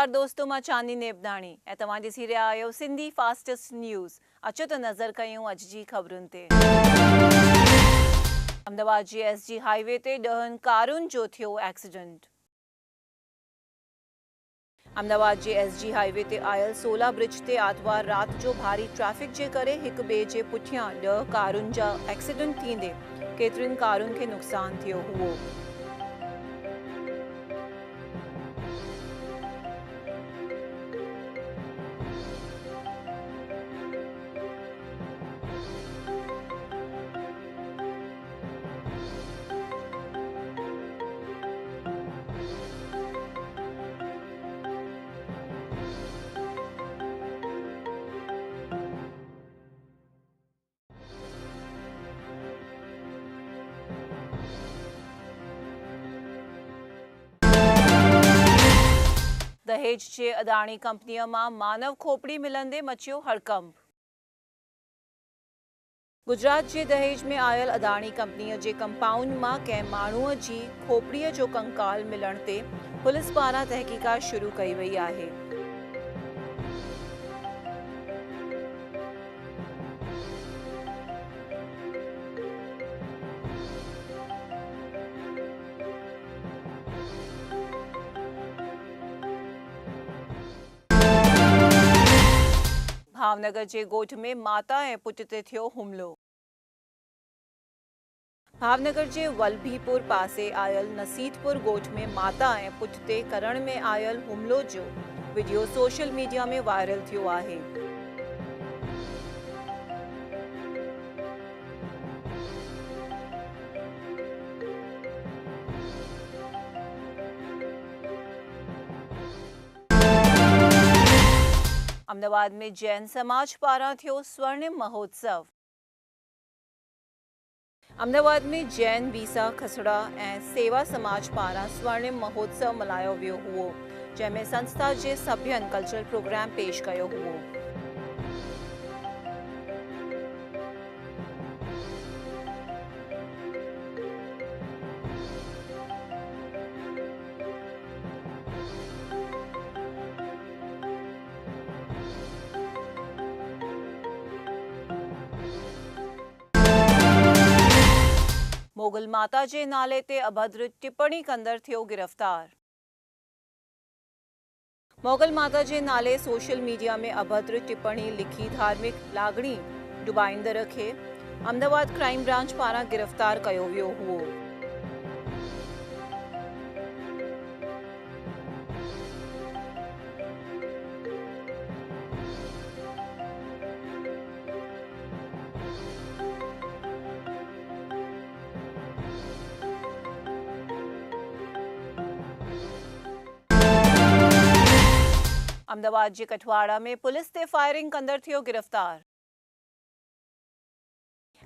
नमस्कार दोस्तों, मां चांदनी नेबनाणी ऐं तव्हां ॾिसी रहिया आहियो सिंधी फास्टेस्ट न्यूज़। अचो त नज़र कयूं अॼु जी ख़बरुनि ते। अहमदाबाद जी SG हाईवे ते 10 कारुनि जो थियो एक्सीडेंट। अहमदाबाद जे SG हाईवे ते आयल 16 ब्रिज ते आर्तवार राति जो भारी ट्रैफिक जे करे हिक ॿिए जे पुठियां 10 कारुनि जा एक्सीडेंट थींदे केतिरियुनि कारुनि खे नुक़सान थियो हुओ। दहेज जे अदाणी कंपनीअ मां मानव खोपड़ी मिलंदे मचियो हड़कंप। गुजरात जे दहेज में आयल अदाणी कंपनीअ जे कंपाउंड मां कंहिं माण्हूअ जी खोपड़ीअ जो कंकाल मिलण ते पुलिस पारां तहक़ीक़ात शुरू कई वई आहे। भावनगर जे ॻोठ में माता ऐं पुट ते थियो हुमिलो। भावनगर जे वल्लभीपुर पासे आयल नसीदपुर ॻोठ में माता ऐं पुट ते करण में आयल हुमिलो जो वीडियो सोशल मीडिया में वायरल थियो आहे। अहमदाबाद में जैन समाज पारां थियो स्वर्णिम महोत्सव। अहमदाबाद में जैन वीसा खसड़ा ऐं सेवा समाज पारां स्वर्णिम महोत्सव मल्हायो वियो हुओ, जंहिंमें संस्था जे सभ्यनि कल्चरल प्रोग्राम पेश कयो हुओ। मोगल माता जे नाले ते अभद्र टिप्पणी कंदड़ थियो गिरफ़्तार। मोगल माता जे नाले सोशल मीडिया में अभद्र टिप्पणी लिखी धार्मिक लाॻणी डुबाईंदड़ खे अहमदाबाद क्राइम ब्रांच पारां गिरफ़्तार कयो वियो हुओ। अहमदाबाद जे कठवाड़ा में पुलिस ते फायरिंग कंदड़ थियो गिरफ़्तार।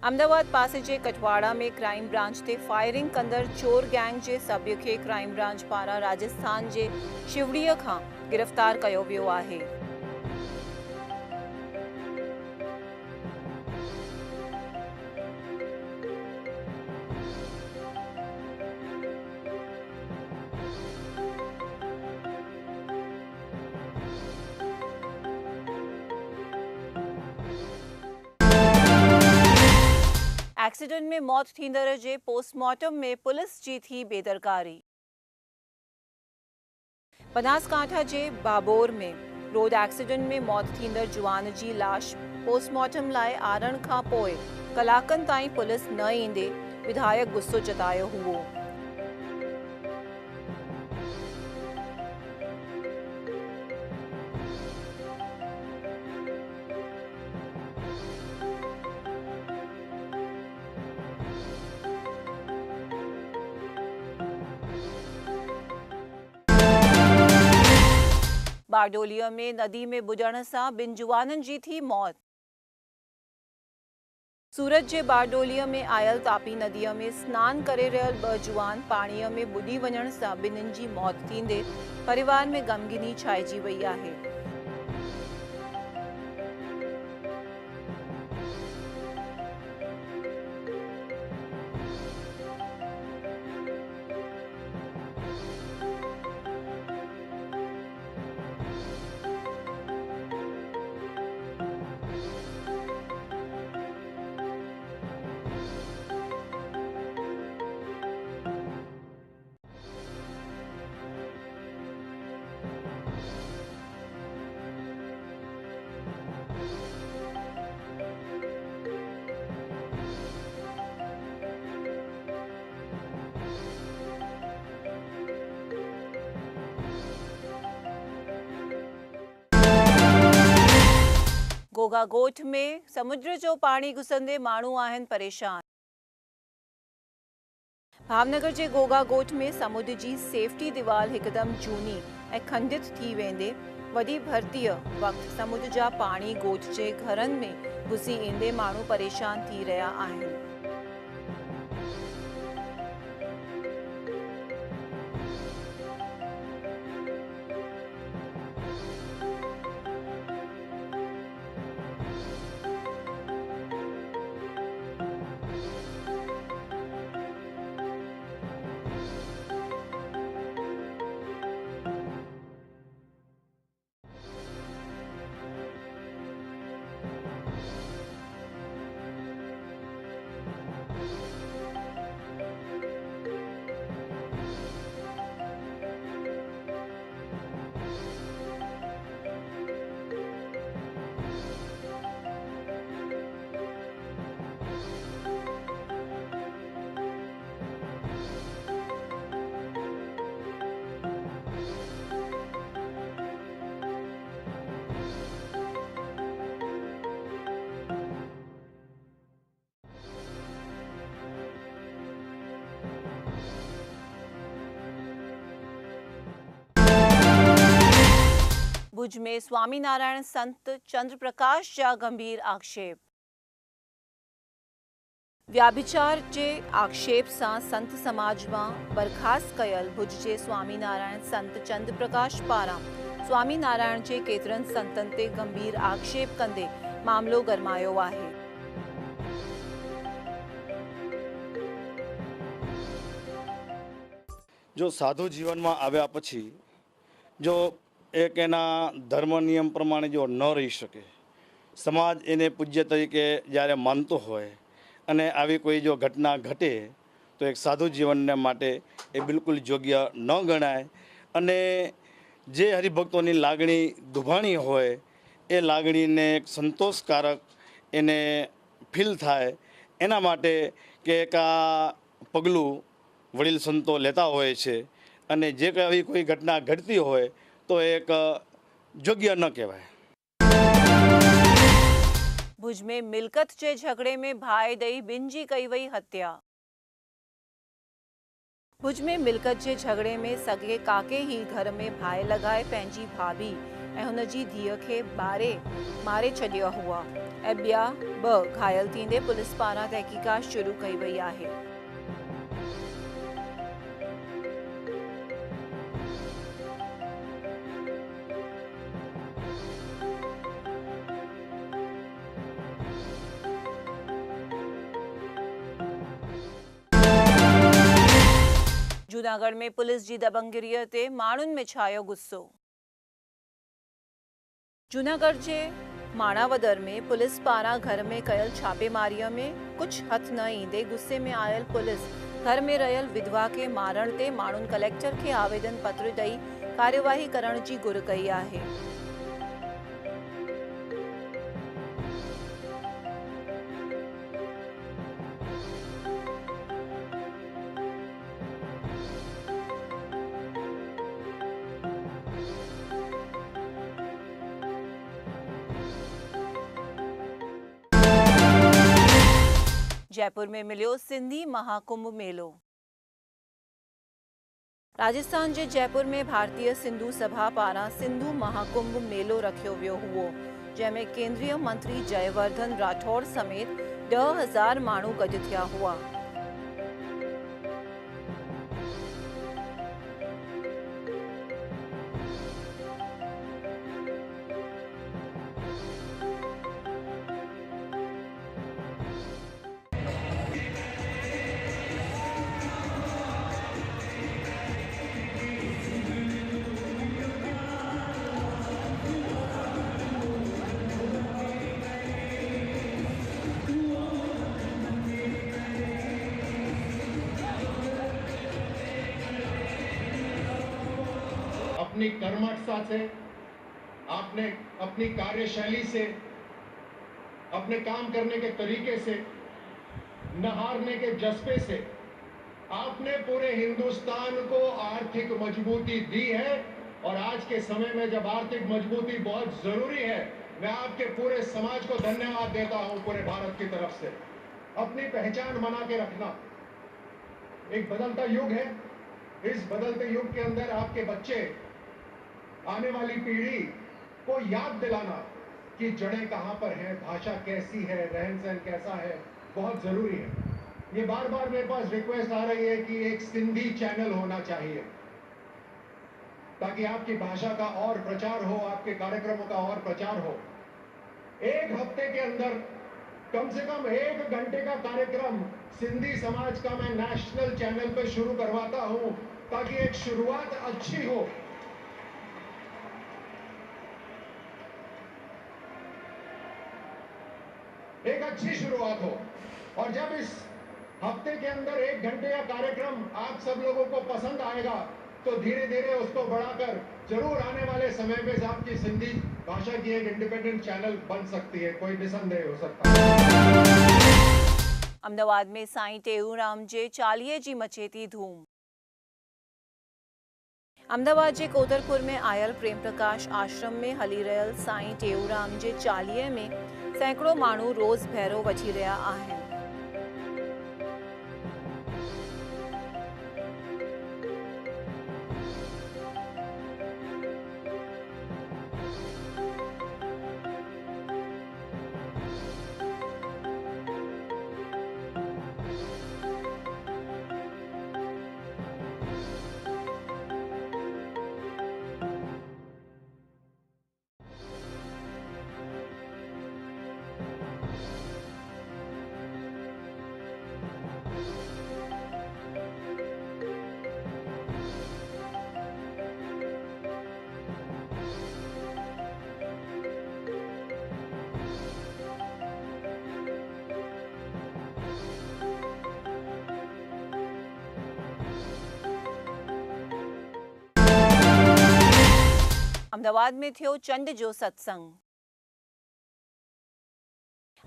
अहमदाबाद पासे जे कठवाड़ा में क्राइम ब्रांच ते फायरिंग कंदड़ चोर गैंग जे सभ्य खे क्राइम ब्रांच पारां राजस्थान जे शिवड़ीअ खां गिरफ़्तार कयो वियो आहे। एक्सीडेंट में मौत थींदड़ जे पोस्टमार्टम में पुलिस जी थी बेदरकारी। बनासकांठा जे बाबोर में रोड एक्सीडेंट में मौत थींदड़ जुवान जी लाश पोस्टमार्टम लाइ आणण खां पोइ कलाकनि ताईं पुलिस न ईंदे विधायक गुस्सो जतायो हुओ। बारडोलीअ में नदी में बुॾण सां 2 जुवाननि जी थी मौत। सूरत जे बारडोलीअ में आयल तापी नदीअ में सनानु करे रहियल 2 जुवान पाणीअ में बुॾी वञण सां 2 जी मौत थींदे परिवार में ग़मगीनी छाइजी वई आहे। घोघा ॻोठ में समुद्र जो पाणी घुसंदे माण्हू आहिनि परेशान। भावनगर जे घोघा ॻोठ में समुद्र जी सेफ्टी दीवार हिकदमि झूनी ऐं खंडित थी वेंदे वॾी भर्तीअ वक़्तु समुद्र जा पाणी ॻोठ जे घरनि में घुसी ईंदे माण्हू परेशान थी रहिया आहिनि। भुज में स्वामीनारायण संत चंद्रप्रकाश जा गंभीर आक्षेप। व्याभिचार जे आक्षेप सां संत समाज मां बर्खास्त कयल भुज जे स्वामीनारायण संत चंद्रप्रकाश पारां स्वामीनारायण जे केतिरनि संतनि ते गंभीर आक्षेप कंदे मामलो गरमायो आहे। जो साधु जीवन में आव्या पछी जो एक एना धर्म नियम प्रमाणे जो न रही सके, समाज एने पूज्य तरीके જ્યારે માનતો હોય અને આવી કોઈ જો ઘટના ઘટે તો એક સાધુ જીવનને માટે એ બિલકુલ યોગ્ય ન ગણાય અને જે હરિભક્તોની લાગણી દુભાણી હોય એ લાગણીને એક સંતોષકારક એને ફીલ થાય એના માટે કે એક આ પગલું વડીલ સંતો લેતા હોય છે અને જે આવી કોઈ ઘટના ઘટતી હોય तो एक योग्य न कहवाय। भुज में मिलकत के झगड़े में भाई दई बिंजी कई वई हत्या। भुज में मिलकत के झगड़े में सगे काके ही घर में भाई लगाए पंहिंजी भाभी ऐं हुन जी धीअ खे ॿारे मारे छॾियो हुआ ऐं ॿिया 2 घायल थींदे पुलिस पारां तहकीकात शुरू कई वई आहे। जूनागढ़ में पुलिस जी दबंगगिरीअ ते माण्हुनि में छायो गुस्सो। जूनागढ़ जे माणावदर में पुलिस पारां घर में कयल छापेमारीअ में कुछ हथ न ईंदे गुस्से में आयल पुलिस घर में रहियल विधवा के मारण ते माण्हुनि कलेक्टर के आवेदन पत्र ॾेई कार्यवाही करण जी घुर कई आहे। जयपुर में मिलियो सिंधी महाकुंभ मेलो। राजस्थान जे जयपुर में भारतीय सिंधु सभा पारां सिंधु महाकुंभ मेलो रखियो वियो हुओ, जंहिंमें केंद्रीय मंत्री जयवर्धन राठौड़ समेत 10,000 माण्हू गॾु थिया हुआ। अपनी कर्मठता से, आपने अपनी कार्यशैली से, अपने काम करने के तरीके से, न हारने के जज्बे से आपने पूरे हिंदुस्तान को आर्थिक मजबूती दी है। और आज के समय में जब आर्थिक मजबूती बहुत जरूरी है मैं आपके पूरे समाज को धन्यवाद देता हूं, पूरे भारत की तरफ से। अपनी पहचान बना के रखना। एक बदलता युग है, इस बदलते युग के अंदर आपके बच्चे, आने वाली पीढ़ी को याद दिलाना कि जड़ें कहां पर हैं, भाषा कैसी है, रहन सहन कैसा है, बहुत जरूरी है। ये बार बार मेरे पास रिक्वेस्ट आ रही है कि एक सिंधी चैनल होना चाहिए, ताकि आपकी भाषा का और प्रचार हो, आपके कार्यक्रमों का और प्रचार हो। एक हफ्ते के अंदर कम से कम 1 घंटे का कार्यक्रम सिंधी समाज का मैं नेशनल चैनल पे शुरू करवाता हूं, ताकि एक शुरुआत अच्छी हो। एक अच्छी शुरुआत हो, और जब इस हफ्ते के अंदर 1 घंटे का कार्यक्रम आप सब लोगों को पसंद आएगा, तो धीरे धीरे उसको बढ़ाकर जरूर आने वाले समय में आपकी सिंधी भाषा की एक इंडिपेंडेंट चैनल बन सकती है, कोई निसंदेह हो सकता है। अमदावाद में साईं टेऊराम जे चालीहे जी मचे थी धूम। अमदावाद जे कोतरपुर में आयल प्रेम प्रकाश आश्रम में हली रहियल साईं टेऊराम जे चालीहे में सैकड़ों माण्हू रोज़ भैरो वठी रहिया आहिनि। अमदावाद में थियो चंड जो सत्संग।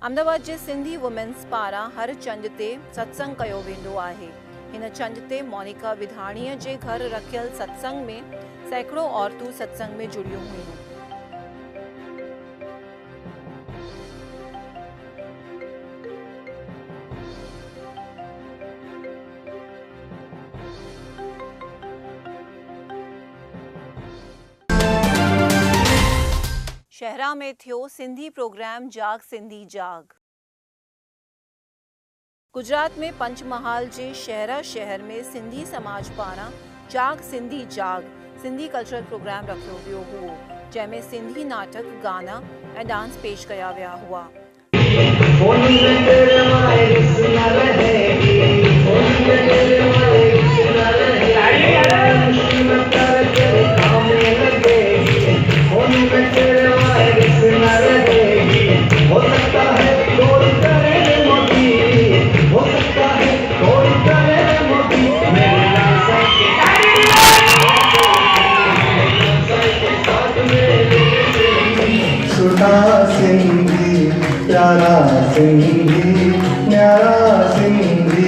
अमदावाद जे सिंधी वुमेन्स पारां हर चंड ते सत्संग कयो वेंदो आहे। हिन चंड ते मोनिका विधाणीअ जे घर रखियल सत्संग में सैकड़ों औरतूं सत्संग में जुड़ियूं हुयूं। शहरा में थियो सिंधी प्रोग्राम जाग सिंधी जाग। गुजरात में पंचमहाल जे शहरा शहर में सिंधी समाज पारां जाग सिंधी जाग सिंधी कल्चरल प्रोग्राम रखियो वियो हुओ, जंहिंमें सिंधी नाटक, गाना ऐं डांस पेश कया विया हुआ। सिंधी प्यारा सिंधी न्यारा सिंधी।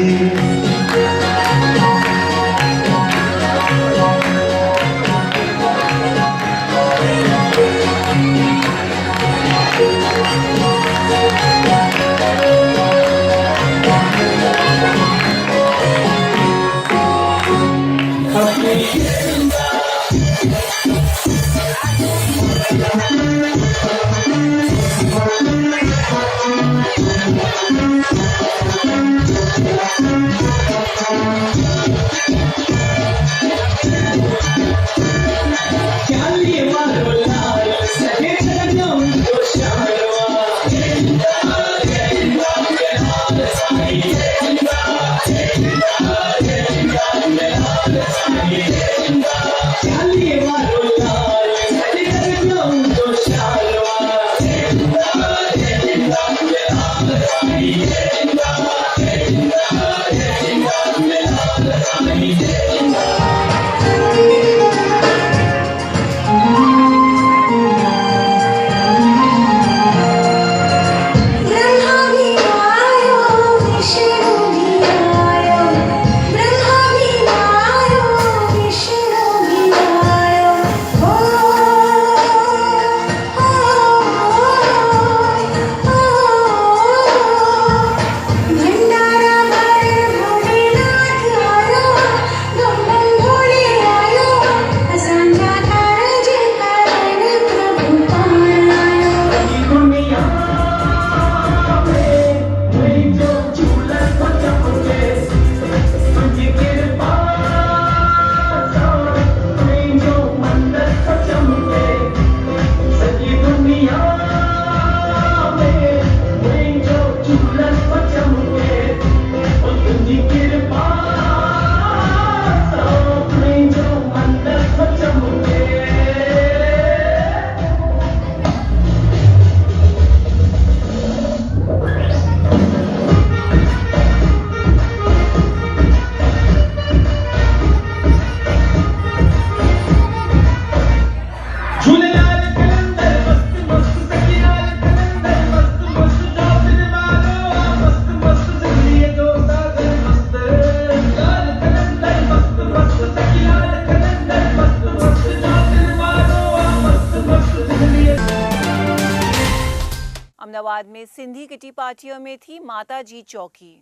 अहमदाबाद में सिंधी किटी पार्टियों में थी माताजी चौकी।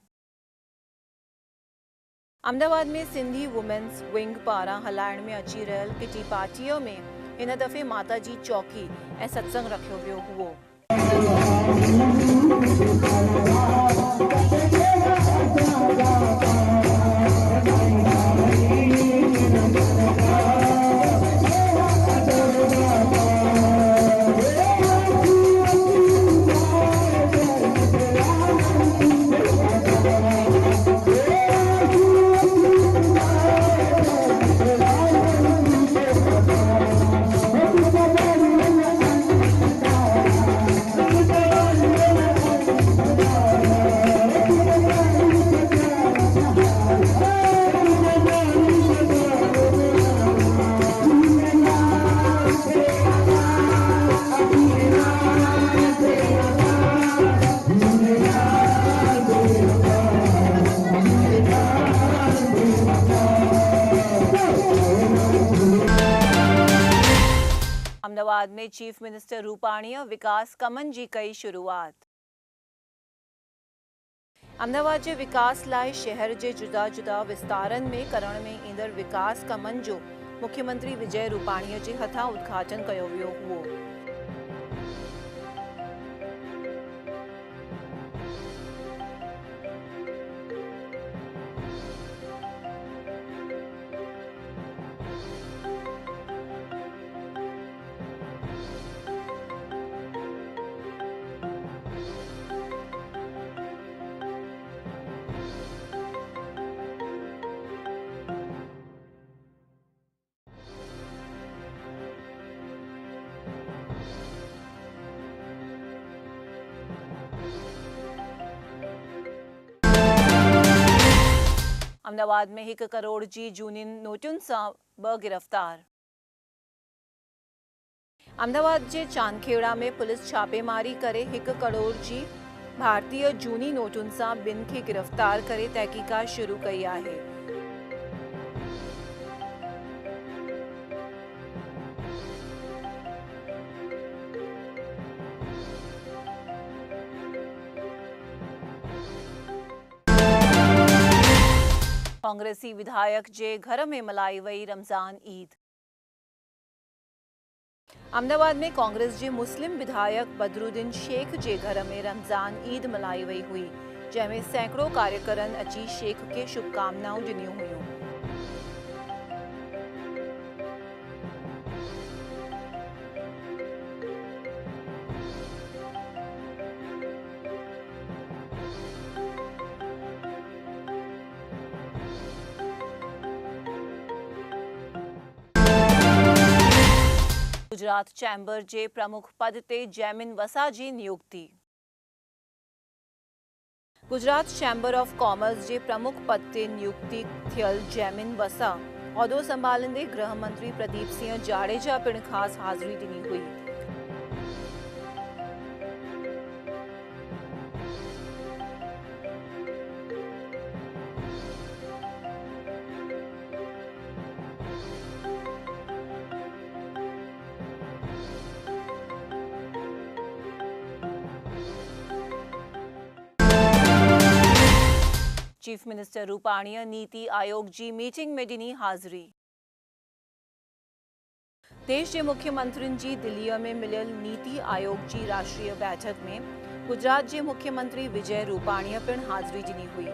अहमदाबाद में सिंधी वुमेन्स विंग पारां हलाइण में अची रहियल किटी पार्टियों में हिन दफ़े माताजी चौकी ऐं सत्संग रखियो वियो हुओ। अहमदाबाद में चीफ मिनिस्टर रूपाणीअ विकास कमनि जी कई शुरूआत। अहमदाबाद जे विकास लाइ शहर जे जुदा जुदा विस्तारनि में करण में ईंदड़ विकास कमनि जो मुख्यमंत्री विजय रूपाणीअ जे हथां उद्घाटन कयो वियो हुओ। अहमदाबाद में 1 करोड़ जी जूनी नोटुनि सां 2 गिरफ़्तार। अहमदाबाद जे चांदखेड़ा में पुलिस छापेमारी करे 1 करोड़ जी भारतीय जूनी नोटुनि सां 2 खे गिरफ़्तार करे तहक़ीक़ात शुरू कई आहे। कांग्रेसी विधायक जे घर में मल्हाई वई रमज़ान ईद। अहमदाबाद में कांग्रेस जे मुस्लिम विधायक बदरुद्दीन शेख जे घर में रमज़ान ईद मल्हाई वई हुई, जंहिंमें सैकड़ों कार्यकरनि अची शेख खे शुभकामनाऊं ॾिनियूं हुयूं। गुजरात चैम्बर जे प्रमुख पद ते जैमिन वसा जी नियुक्ति। गुजरात चैम्बर ऑफ कॉमर्स जे प्रमुख पद ते नियुक्ति थियल जैमिन वसा उहिदो संभालंदे गृह मंत्री प्रदीप सिंह जाडेजा पिण ख़ासि हाज़िरी ॾिनी हुई। चीफ मिनिस्टर रूपाणीअ नीति आयोग जी मीटिंग में ॾिनी हाज़िरी। देश जे मुख्यमंत्रियुनि जी दिल्लीअ में मिलियल नीति आयोग जी राष्ट्रीय बैठक में गुजरात जे मुख्यमंत्री विजय रूपाणीअ पिण हाज़िरी ॾिनी हुई।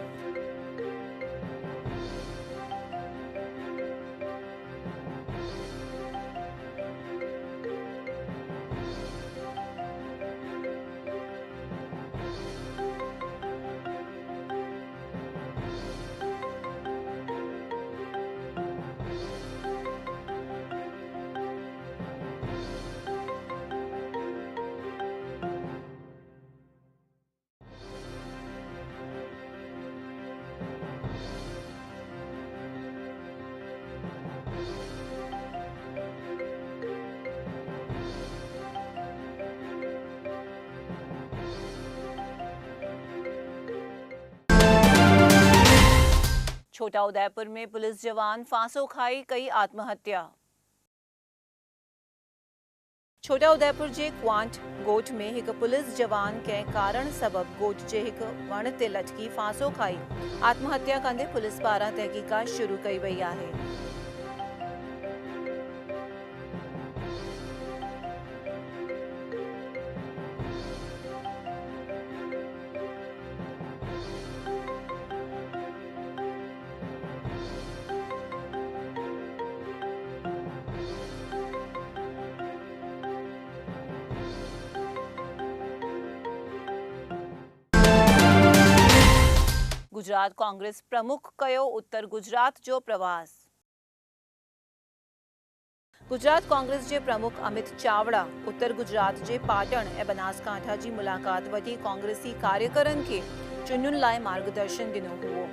छोटा उदयपुर में पुलिस जवान फांसो खाई कई आत्महत्या। छोटा उदयपुर जे क्वांट ॻोठ में एक पुलिस जवान कंहिं कारण सबब ॻोठ जे हिक वण ते लटकी फांसो खाई आत्महत्या कंदे पुलिस पारां तहक़ीक़ात शुरू कई वई आहे। गुजरात कांग्रेस प्रमुख कयो उत्तर गुजरात जो प्रवास। गुजरात कांग्रेस जे प्रमुख अमित चावड़ा उत्तर गुजरात जे पाटण ऐं बनासकांठा जी मुलाकात वठी कांग्रेसी कार्यकरनि खे चूंडुनि लाइ मार्गदर्शन ॾिनो हुओ।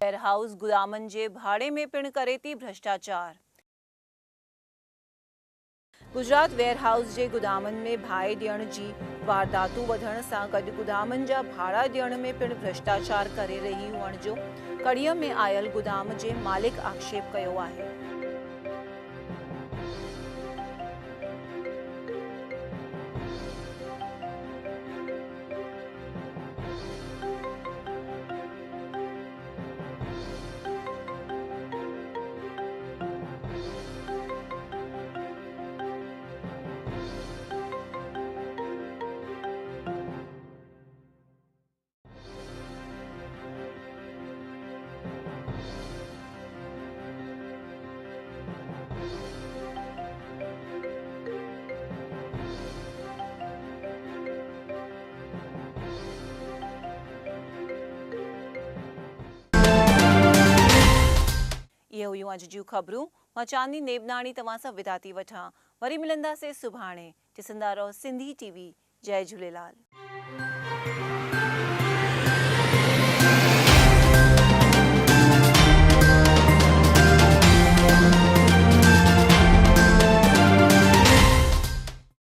वेयरहाउस गुदामनि जे भाड़े में पिण करे थी भ्रष्टाचार। गुजरात वेयरहाउस जे गुदामनि में भाड़े ॾियण जी वारदातूं वधण सां गॾु गुदामनि जा भाड़ा ॾियण में पिण भ्रष्टाचार करे रही हुअण जो कड़ीअ में आयल गुदाम जे मालिक आक्षेप कयो आहे। ये हुयूं अॼु जूं ख़बरूं। मां चांदनी नेबनाणी तव्हां सां विदा थी वठां। वरी मिलंदासीं सुभाणे। ॾिसंदा रहो सिंधी टीवी। जय झूलेलाल।